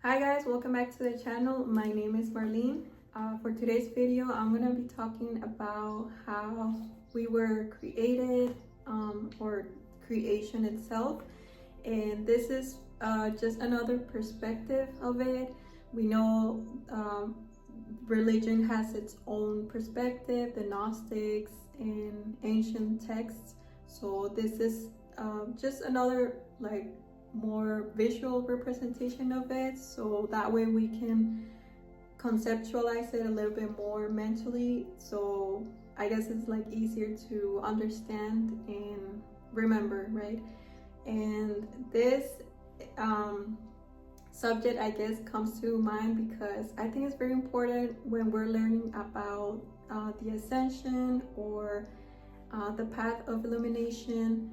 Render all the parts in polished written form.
Hi guys, welcome back to the channel. My name is Marlene. For today's video, I'm going to be talking about how we were created, or creation itself. And this is just another perspective of it. We know religion has its own perspective, the Gnostics and ancient texts. So this is just another more visual representation of it, so that way we can conceptualize it a little bit more mentally, so I guess it's easier to understand and remember, right? And this subject, I guess, comes to mind because I think it's very important when we're learning about the ascension or the path of illumination,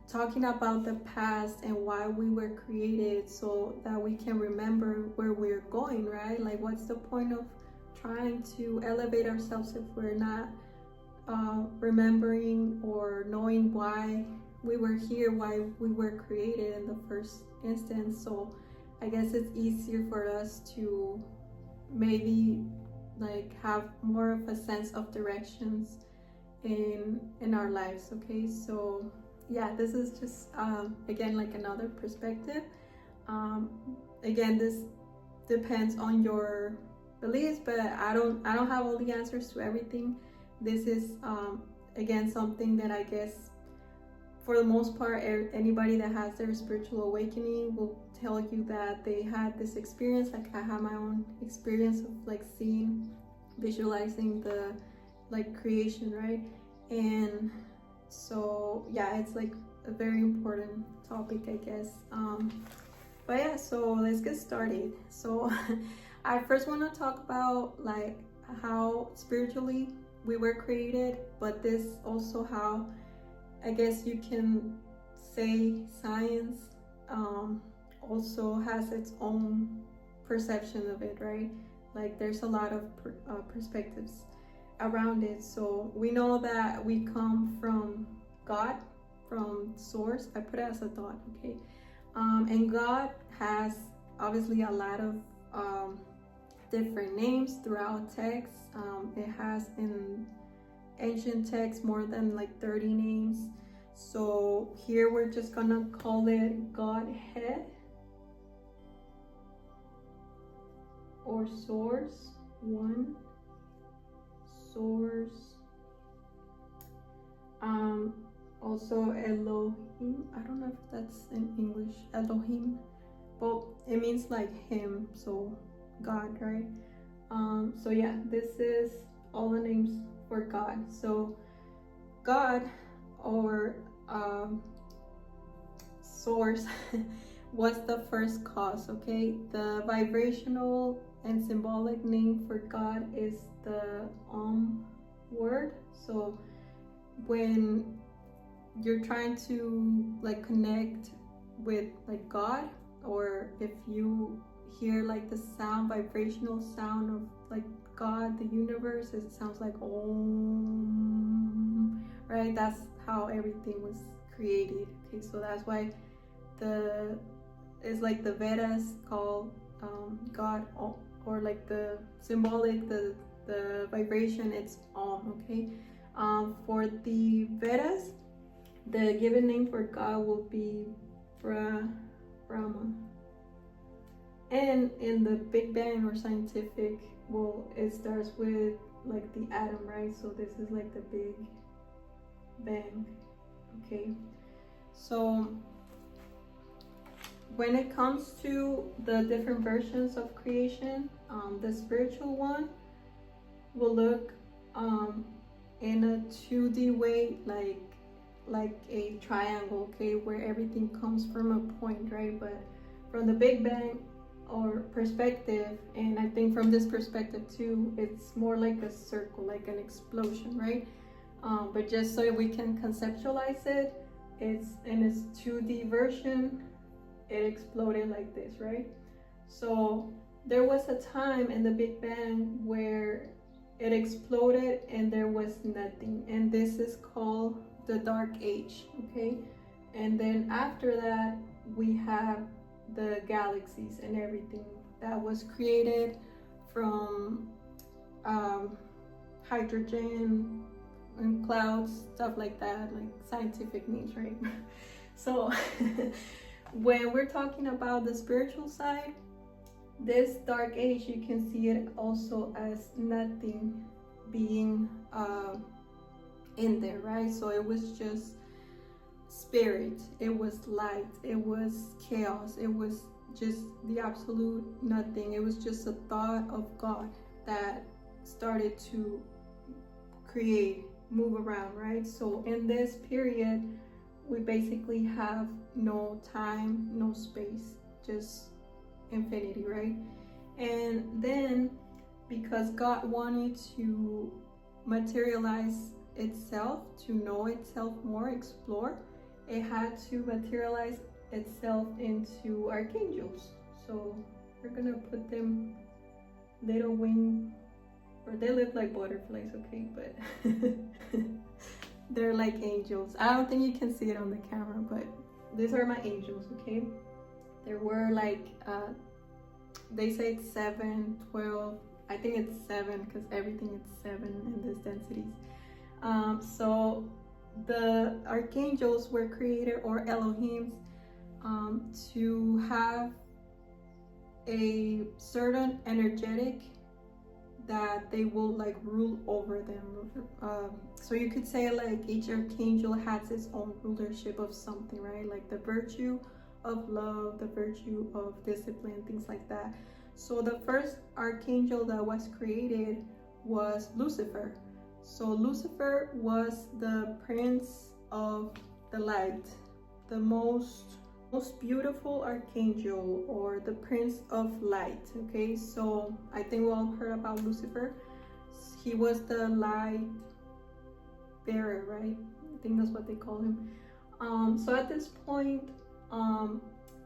talking about the past and why we were created, so that we can remember where we're going, right? Like, what's the point of trying to elevate ourselves if we're not remembering or knowing why we were here, why we were created in the first instance? So I guess it's easier for us to maybe have more of a sense of directions in our lives. Okay, so yeah, this is just again another perspective. Again, this depends on your beliefs, but I don't have all the answers to everything. This is again something that I guess for the most part anybody that has their spiritual awakening will tell you that they had this experience. Like, I have my own experience of seeing, visualizing the creation, right? And so yeah, it's a very important topic, I guess. But yeah, so let's get started. So I first want to talk about how spiritually we were created, but this also how I guess you can say science also has its own perception of it, right? There's a lot of perspectives around it. So we know that we come from God, from source. I put it as a thought, okay? And God has obviously a lot of different names throughout text. It has in ancient texts more than 30 names. So here we're just gonna call it Godhead or source. One, source. Also Elohim. I don't know if that's in English, Elohim, but it means him, so God, right? So yeah, this is all the names for God. So God, or source, was the first cause, okay? The vibrational and symbolic name for God is the word. So when you're trying to connect with God, or if you hear the sound, vibrational sound of God, the universe, it sounds like Om, right? That's how everything was created. Okay, so that's why it's the Vedas called God, or the symbolic, the vibration, it's Om. Okay, for the Vedas, the given name for God will be Brahma. And in the Big Bang or scientific, well, it starts with the atom, right? So this is the Big Bang. Okay, so when it comes to the different versions of creation, the spiritual one will look in a 2D way, like a triangle, okay, where everything comes from a point, right? But from the Big Bang or perspective, and I think from this perspective too, it's more like a circle, like an explosion, right? But just so we can conceptualize it, it's in its 2D version, it exploded like this, right? So there was a time in the Big Bang where it exploded and there was nothing, and this is called the Dark Age, okay? And then after that we have the galaxies and everything that was created from hydrogen and clouds, stuff like that, like scientific names, right? So when we're talking about the spiritual side, this dark age, you can see it also as nothing being in there, right? So it was just spirit, it was light, it was chaos, it was just the absolute nothing. It was just a thought of God that started to create, move around, right? So in this period, we basically have no time, no space, just infinity, right? And then because God wanted to materialize itself, to know itself more, explore, it had to materialize itself into archangels. So we're gonna put them little wing, or they look like butterflies, okay, but they're like angels. I don't think you can see it on the camera, but these are my angels, okay? There were like they say it's 7, 12. I think it's 7 because everything is 7 in these densities. So the archangels were created, or Elohims, to have a certain energetic that they will like rule over them. So you could say like each archangel has its own rulership of something, right? Like the virtue of love, the virtue of discipline, things like that. So the first archangel that was created was Lucifer. So Lucifer was the prince of the light, the most beautiful archangel, or the prince of light. Okay, so I think we all heard about Lucifer. He was the light bearer, right? I think that's what they call him. So at this point,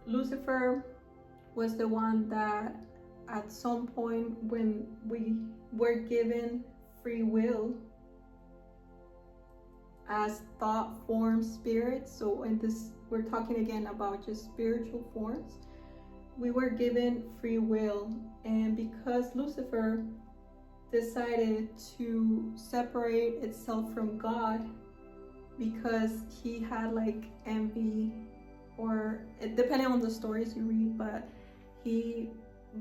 Lucifer was the one that at some point, when we were given free will as thought form spirits, so in this we're talking again about just spiritual forms, we were given free will. And because Lucifer decided to separate itself from God, because he had like envy, or depending on the stories you read, but he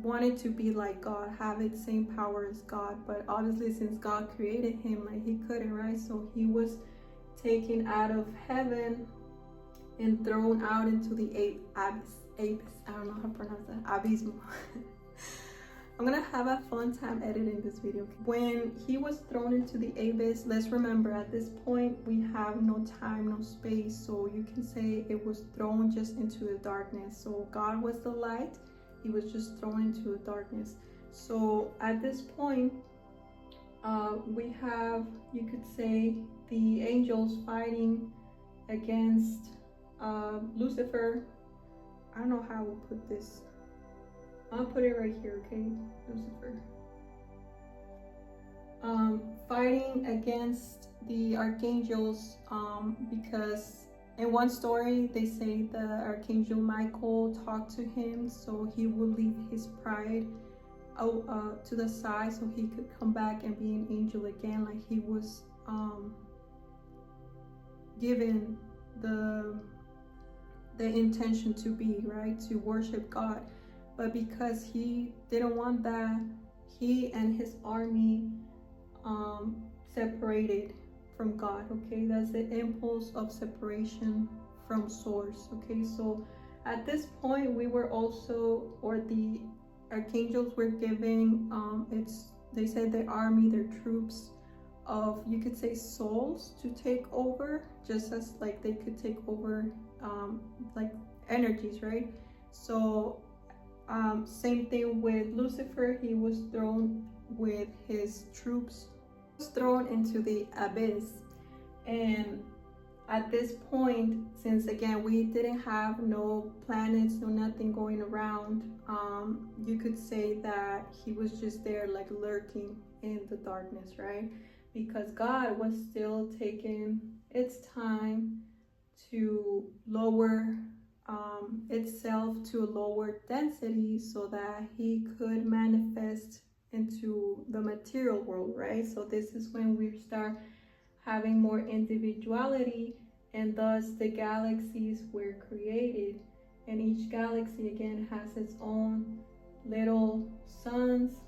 wanted to be like God, have the same power as God. But obviously since God created him, like he couldn't, right? So he was taken out of heaven and thrown out into the abyss. I don't know how to pronounce that. Abysmal. I'm gonna have a fun time editing this video. When he was thrown into the abyss, let's remember at this point we have no time, no space. So you can say it was thrown just into the darkness. So God was the light, he was just thrown into the darkness. So at this point, we have, you could say, the angels fighting against Lucifer. I don't know how I will put this. I'll put it right here, okay? Lucifer. Fighting against the archangels, because in one story they say the archangel Michael talked to him, so he would leave his pride to the side so he could come back and be an angel again, like he was given the intention to be, right, to worship God. But because he didn't want that, he and his army separated from God. Okay, that's the impulse of separation from source. Okay, so at this point we were also, or the archangels were giving they said their army, their troops of, you could say, souls to take over, just as like they could take over like energies, right? So same thing with Lucifer. He was thrown with his troops, was thrown into the abyss. And at this point, since again we didn't have no planets, no nothing going around, you could say that he was just there like lurking in the darkness, right? Because God was still taking its time to lower itself to a lower density so that he could manifest into the material world, right? So this is when we start having more individuality, and thus the galaxies were created. And each galaxy again has its own little suns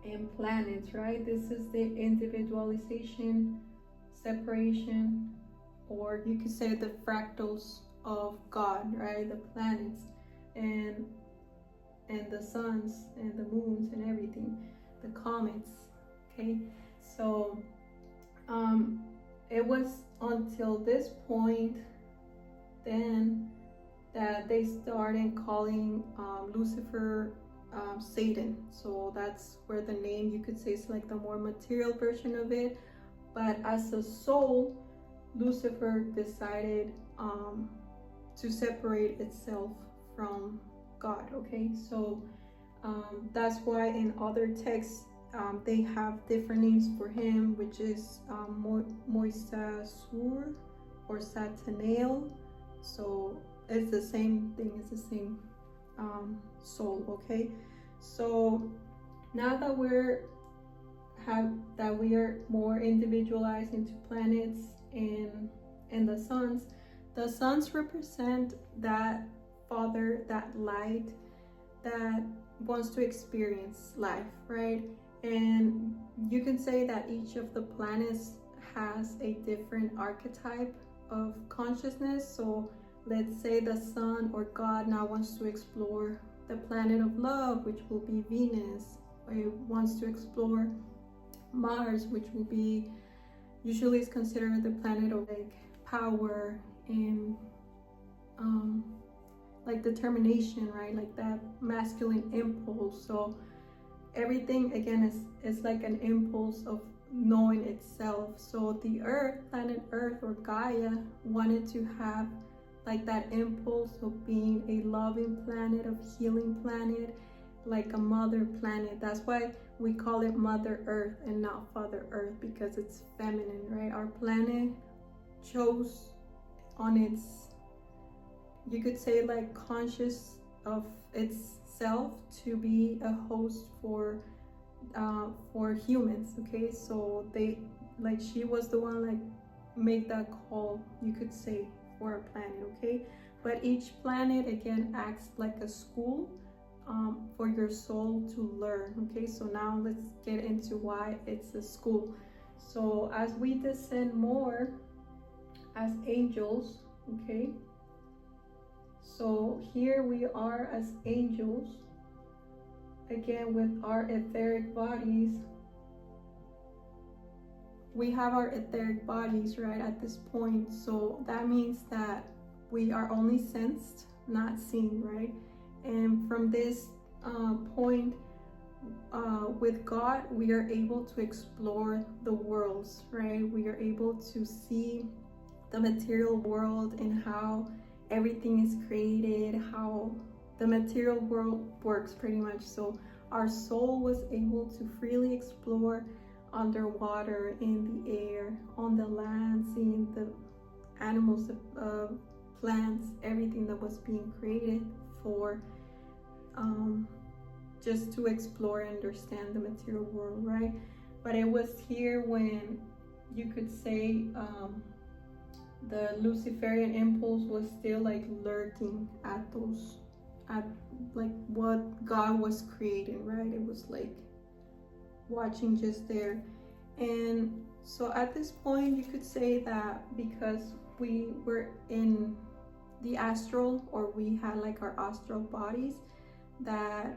and planets, right? This is the individualization, separation, or you could say the fractals of God, right? The planets and the suns and the moons and everything, the comets. Okay, so it was until this point then that they started calling Lucifer Satan. So that's where the name, you could say, is like the more material version of it. But as a soul, Lucifer decided to separate itself from God. Okay, so that's why in other texts they have different names for him, which is Moisasur or Satanael. So it's the same thing, it's the same soul. Okay, so now that we are more individualized into planets and the suns. The suns represent that father, that light that wants to experience life, right? And you can say that each of the planets has a different archetype of consciousness. So let's say the sun or God now wants to explore the planet of love, which will be Venus, or it wants to explore Mars, which will be, usually is considered the planet of like power and like determination, right? Like that masculine impulse. So everything again is like an impulse of knowing itself. So the Earth, planet Earth or Gaia, wanted to have like that impulse of being a loving planet, of healing planet, like a mother planet. That's why we call it Mother Earth and not Father Earth, because it's feminine, right? Our planet chose on its, you could say, like conscious of itself to be a host for humans. Okay, so they, like, she was the one like make that call, you could say, for a planet. Okay, but each planet again acts like a school for your soul to learn. Okay, so now let's get into why it's a school. So as we descend more as angels, okay, so here we are as angels, again with our etheric bodies. We have our etheric bodies, right, at this point. So that means that we are only sensed, not seen, right? And from this point, with God, we are able to explore the worlds, right? We are able to see the material world and how everything is created, how the material world works pretty much. So our soul was able to freely explore underwater, in the air, on the land, seeing the animals, plants, everything that was being created for just to explore and understand the material world, right? But it was here when you could say the Luciferian impulse was still like lurking at like what God was creating, right? It was like watching just there. And so at this point, you could say that because we were in the astral, or we had like our astral bodies, that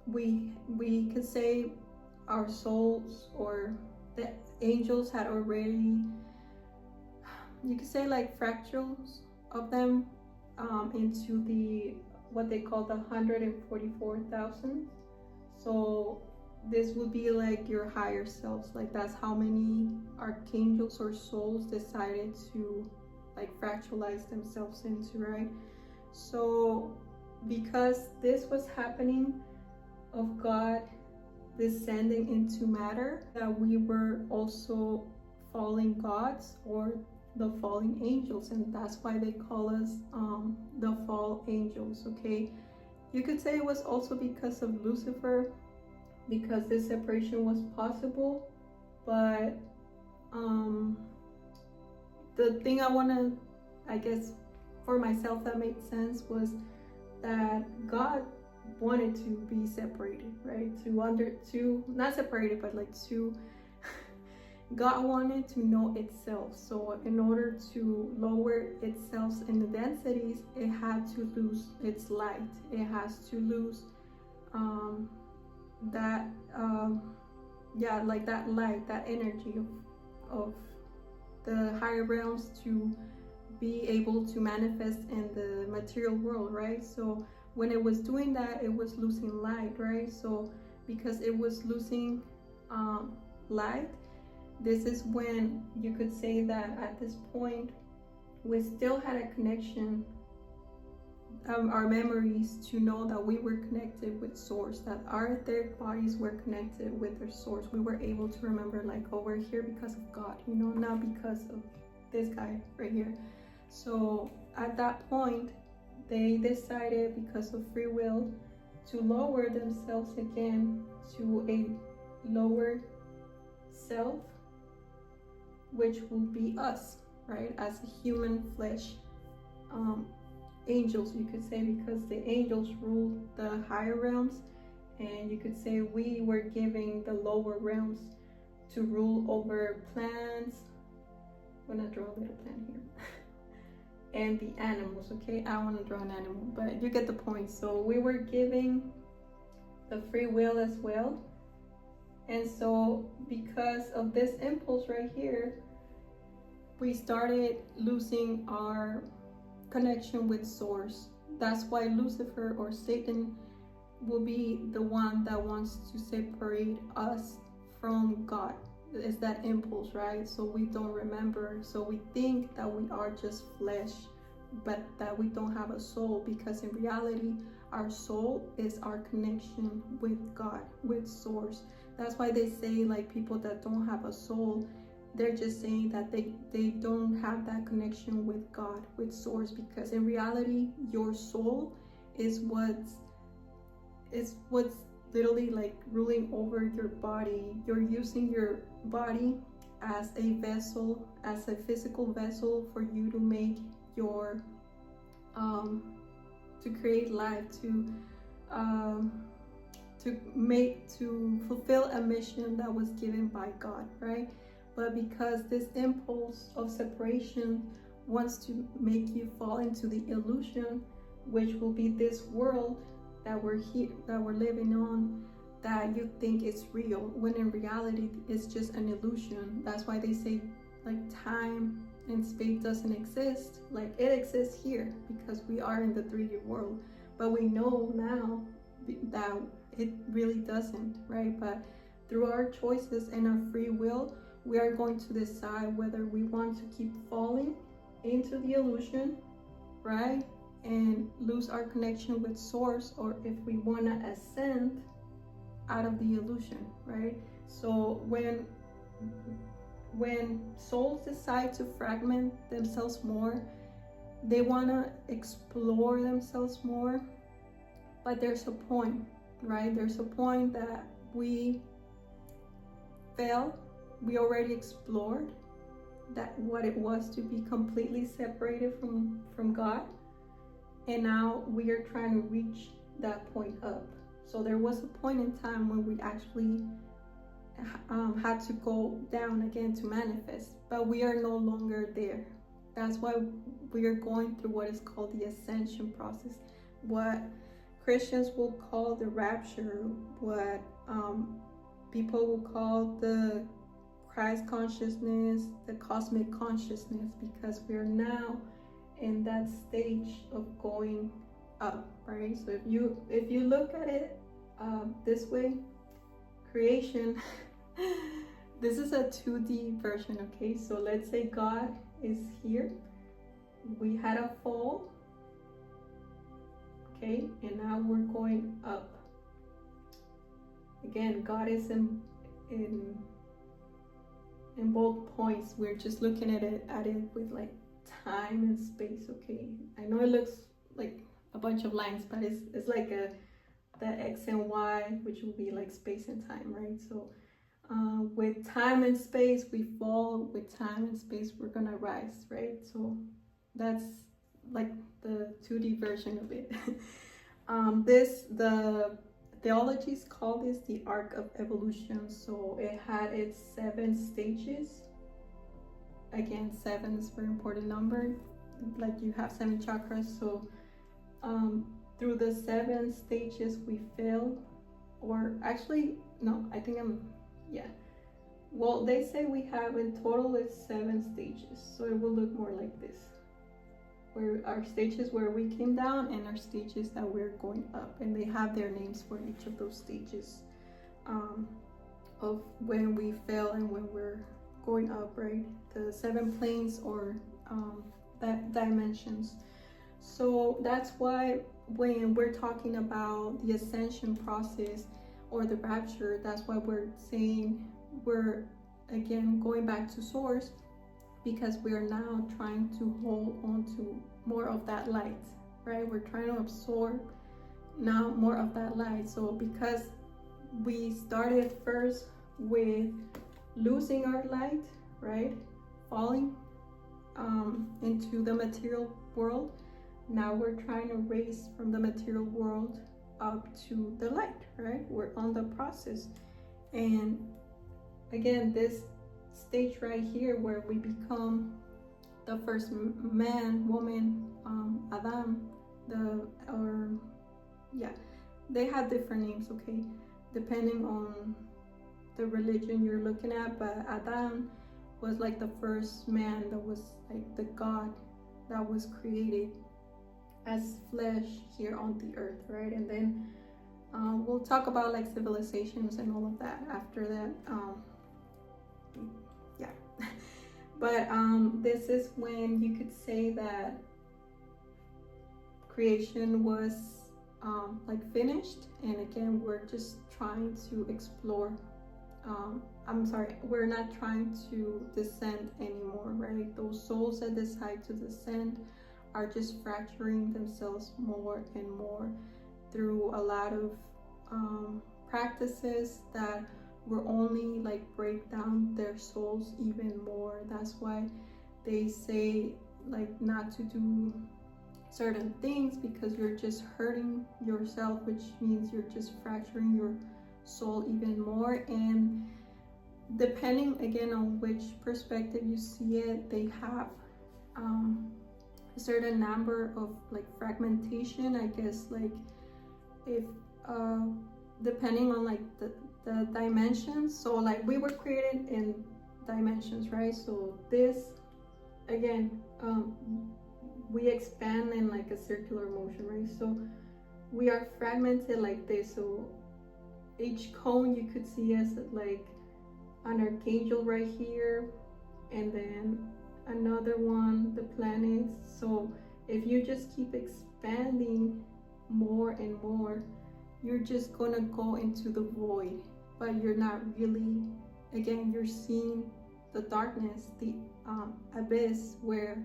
we could say our souls or the angels had already, you could say, like fractals of them into the what they call the 144,000. So this would be like your higher selves, like that's how many archangels or souls decided to like fractalize themselves into, right? So because this was happening of God descending into matter, that we were also fallen gods, or the fallen angels, and that's why they call us the fall angels. Okay, you could say it was also because of Lucifer, because this separation was possible. But the thing I want to, I guess, for myself that made sense was that God wanted to be separated, right? To not separated, but like to God wanted to know itself. So in order to lower itself in the densities, it had to lose its light. It has to lose that like that light, that energy of the higher realms to be able to manifest in the material world, right? So when it was doing that, it was losing light, right? So because it was losing light, this is when you could say that at this point we still had a connection, our memories, to know that we were connected with source, that our etheric bodies were connected with their source. We were able to remember, like, oh, we're here because of God, you know, not because of this guy right here. So at that point, they decided, because of free will, to lower themselves again to a lower self, which will be us, right, as a human flesh angels, you could say, because the angels rule the higher realms, and you could say we were giving the lower realms to rule over plants. I'm gonna draw a little plant here. And the animals. Okay, I want to draw an animal, but you get the point. So we were giving the free will as well, and so because of this impulse right here, we started losing our connection with source. That's why Lucifer, or Satan, will be the one that wants to separate us from God. It's that impulse, right? So we don't remember, so we think that we are just flesh, but that we don't have a soul, because in reality our soul is our connection with God, with source. That's why they say, like, people that don't have a soul, they're just saying that they don't have that connection with God, with source, because in reality your soul is what's literally like ruling over your body. You're using your body as a vessel, as a physical vessel, for you to make your to create life, to fulfill a mission that was given by God, right? But because this impulse of separation wants to make you fall into the illusion, which will be this world that we're living on, that you think it's real, when in reality it's just an illusion. That's why they say, like, time and space doesn't exist. Like, it exists here because we are in the 3D world, but we know now that it really doesn't, right? But through our choices and our free will, we are going to decide whether we want to keep falling into the illusion, right, and lose our connection with source, or if we want to ascend out of the illusion, right? So when souls decide to fragment themselves more, they want to explore themselves more, but there's a point, right? There's a point that we fail. We already explored that, what it was to be completely separated from God, and now we are trying to reach that point up. So there was a point in time when we actually had to go down again to manifest, but we are no longer there. That's why we are going through what is called the ascension process, what Christians will call the rapture, what people will call the Christ consciousness, the cosmic consciousness, because we are now in that stage of going up, right? So if you look at it this way, creation, this is a 2D version, okay? So let's say God is here, we had a fall, okay, and now we're going up. Again, God is in in both points, we're just looking at it with like time and space. Okay, I know it looks like a bunch of lines, but it's like the X and Y, which will be like space and time, right? So with time and space we fall, with time and space we're gonna rise, right? So that's like the 2D version of it. The theologies call this the arc of evolution. So it had its 7 stages. Again, 7 is a very important number. Like you have 7 chakras. So through the 7 stages we fail, or actually, no, I think yeah. Well, they say we have in total is 7 stages. So it will look more like this, where our stages where we came down and our stages that we're going up, and they have their names for each of those stages of when we fell and when we're going up, right? The 7 planes or that dimensions. So that's why when we're talking about the ascension process or the rapture, that's why we're saying we're again going back to source, because we are now trying to hold on to more of that light, right? We're trying to absorb now more of that light. So because we started first with losing our light, right? Falling into the material world. Now we're trying to raise from the material world up to the light, right? We're on the process. And again, this stage right here where we become the first man, woman, Adam, they have different names, okay, depending on the religion you're looking at, but Adam was like the first man that was like the God that was created as flesh here on the earth, right? And then we'll talk about like civilizations and all of that after that. But this is when you could say that creation was like finished, and again we're just trying to explore. We're not trying to descend anymore, right? Those souls that decide to descend are just fracturing themselves more and more through a lot of practices that will only like break down their souls even more. That's why they say like not to do certain things, because you're just hurting yourself, which means you're just fracturing your soul even more. And depending again on which perspective you see it, they have a certain number of like fragmentation, I guess, like if depending on like the dimensions. So like we were created in dimensions, right? So this again we expand in like a circular motion, right? So we are fragmented like this. So each cone you could see as like an archangel right here, and then another one, the planets. So if you just keep expanding more and more, you're just gonna go into the void, but you're not really, again, you're seeing the darkness, the abyss where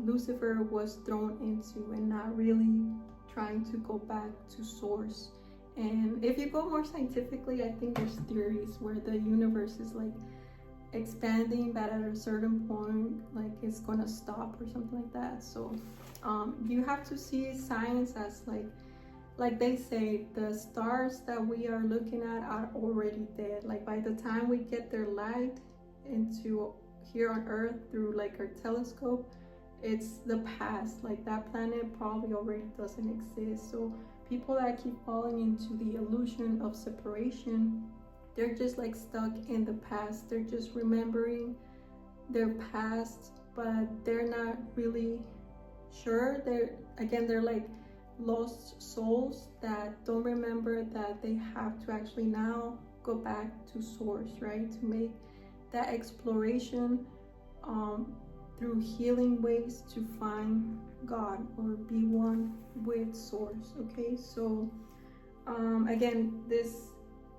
Lucifer was thrown into, and not really trying to go back to source. And if you go more scientifically, I think there's theories where the universe is like expanding, but at a certain point like it's gonna stop or something like that. So you have to see science as like they say, the stars that we are looking at are already dead. Like by the time we get their light into here on Earth through like our telescope, it's the past. Like that planet probably already doesn't exist. So people that keep falling into the illusion of separation, they're just like stuck in the past. They're just remembering their past, but they're not really sure. They're like lost souls that don't remember that they have to actually now go back to source, right? To make that exploration through healing ways to find God or be one with source. Okay, so again, this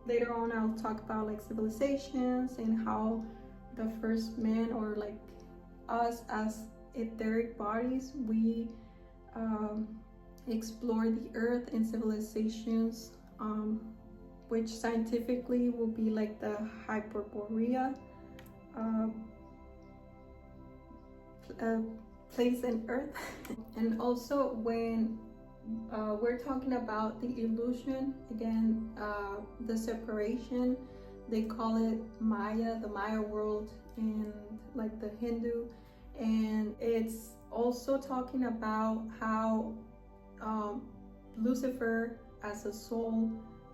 later on I'll talk about like civilizations and how the first man, or like us as etheric bodies, we explore the earth and civilizations, which scientifically will be like the Hyperborea place in earth. And also when we're talking about the illusion, again, the separation, they call it Maya, the Maya world, and like the Hindu. And it's also talking about how Lucifer, as a soul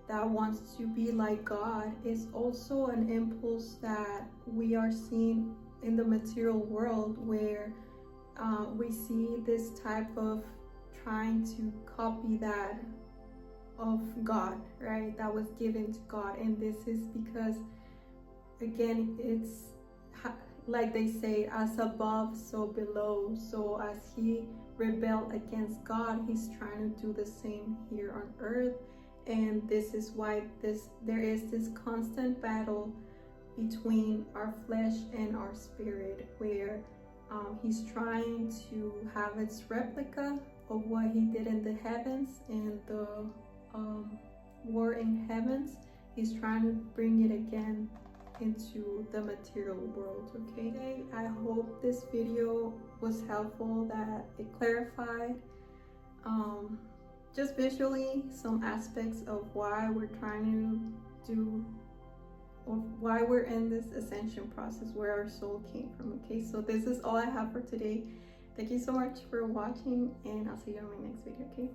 that wants to be like God, is also an impulse that we are seeing in the material world, where we see this type of trying to copy that of God, right? That was given to God. And this is because, again, it's like they say, as above, so below. So as he rebelled against God, he's trying to do the same here on earth. And this is why there is this constant battle between our flesh and our spirit, where he's trying to have its replica of what he did in the heavens, and the war in heavens. He's trying to bring it again into the material world. Okay, I hope this video was helpful, that it clarified just visually some aspects of why we're trying to do, or why we're in this ascension process, where our soul came from. Okay, so this is all I have for today. Thank you so much for watching, and I'll see you in my next video. Okay.